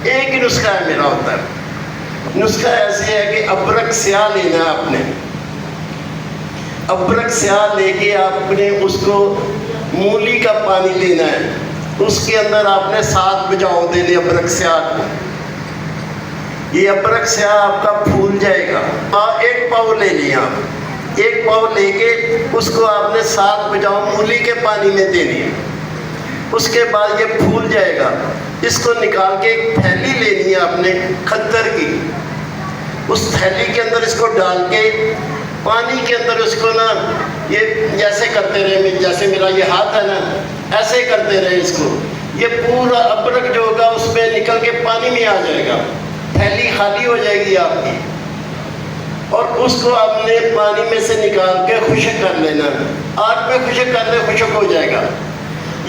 ایک ہی نسخہ ہے میرا ہوتا ہے۔ نسخہ ایسے ہے کہ ابرک سیاہ لینا ہے آپ نے، ابرک سیاہ لے کے آپ نے اس کو مولی کا پانی لینا ہے، اس کے اندر آپ نے 7 بجاؤ دینے ابرک سیاہ کو۔ یہ ابرک سیاہ آپ کا پھول جائے گا۔ 1 پاؤ لے لیا آپ، 1 پاؤ لے کے اس کو آپ نے 7 بجاؤ مولی کے پانی میں دینی ہے۔ اس کے بعد یہ پھول جائے گا، اس کو نکال کے ایک تھیلی لینی ہے آپ نے کھدر کی، اس تھیلی کے اندر اس کو ڈال کے پانی کے اندر اس کو نا یہ جیسے کرتے رہے، جیسے میرا یہ ہاتھ ہے نا ایسے کرتے رہے اس کو، یہ پورا ابرک جو ہوگا اس میں نکل کے پانی میں آ جائے گا، تھیلی خالی ہو جائے گی آپ کی، اور اس کو آپ نے پانی میں سے نکال کے خشک کر لینا، آگ میں خشک کر لے، خشک ہو جائے گا۔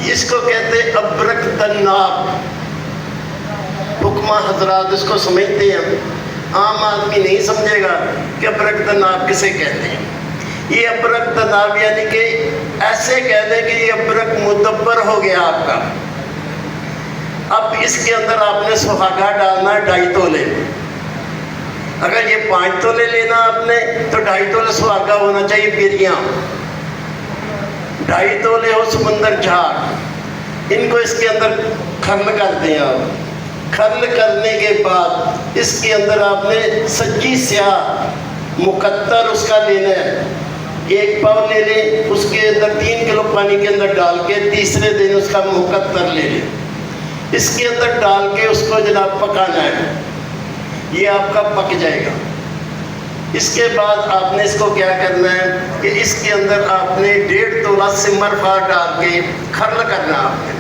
اس کو کہتے ہیں ابرک تناب۔ حکمہ حضرات اس کو سمجھتے ہیں، عام آدمی نہیں سمجھے گا کہ ابرک تناب کسے کہتے ہیں۔ یہ ابرک تناب یعنی کہ ایسے کہہ دیں کہ یہ ابرک مدبر ہو گیا آپ کا۔ اب اس کے اندر آپ نے سہاگا ڈالنا ہے 2.5 تولے۔ اگر یہ 5 تولے لینا آپ نے تو 2.5 تولے سہاگا ہونا چاہیے بیریاں، 2.5 تولے ہو سمندر جھاگ۔ ان کو اس کے اندر کھرل کر دیں آپ۔ کھرل کرنے کے بعد اس کے اندر آپ نے سچی سیاہ مقطر اس کا لینا ہے، 1 پاؤ لے لیں، اس کے اندر 3 کلو پانی کے اندر ڈال کے تیسرے دن اس کا مقطر لے لیں، اس کے اندر ڈال کے اس کو جناب پکانا ہے، یہ آپ کا پک جائے گا۔ اس کے بعد آپ نے اس کو کیا کرنا ہے کہ اس کے اندر آپ نے 1.5 تولہ سمر فار ڈال کے کھرل کرنا ہے آپ نے۔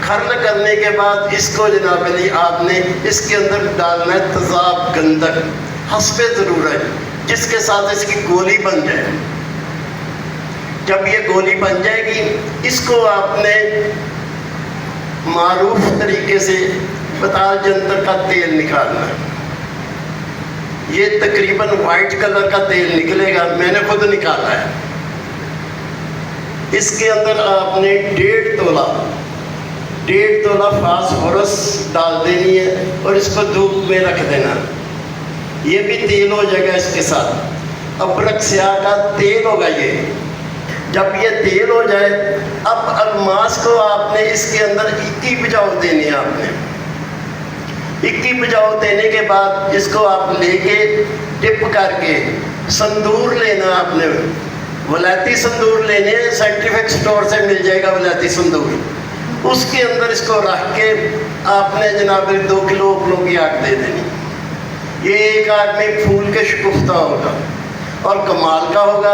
کھرل کرنے کے بعد اس کو جناب علی آپ نے اس کے اندر ڈالنا ہے تذاب گندک حسب ضرورت، جس کے ساتھ اس کی گولی بن جائے۔ جب یہ گولی بن جائے گی اس کو آپ نے معروف طریقے سے بطال جنتر کا تیل نکالنا ہے۔ یہ تقریباً وائٹ کلر کا تیل نکلے گا، میں نے خود نکالا ہے۔ اس کے اندر آپ نے 1.5 تولہ فاسفورس ڈال دینی ہے اور اس کو دھوپ میں رکھ دینا، یہ بھی تیل ہو جائے گا اس کے ساتھ۔ ابرک سیاہ کا تیل ہوگا یہ۔ جب یہ تیل ہو جائے اب الماس کو آپ نے اس کے اندر 21 بجاؤ دینی ہے آپ نے۔ 21 بجاؤ دینے کے بعد اس کو آپ لے کے ڈپ کر کے سندور لینا آپ نے، ولایتی سندور لینے، سائنٹیفک سٹور سے مل جائے گا ولایتی سندور، اس کے اندر اس کو رکھ کے آپ نے جناب 2 کلو کی آگ دے دینی۔ یہ ایک آدمی پھول کے شکفتہ ہوگا اور کمال کا ہوگا۔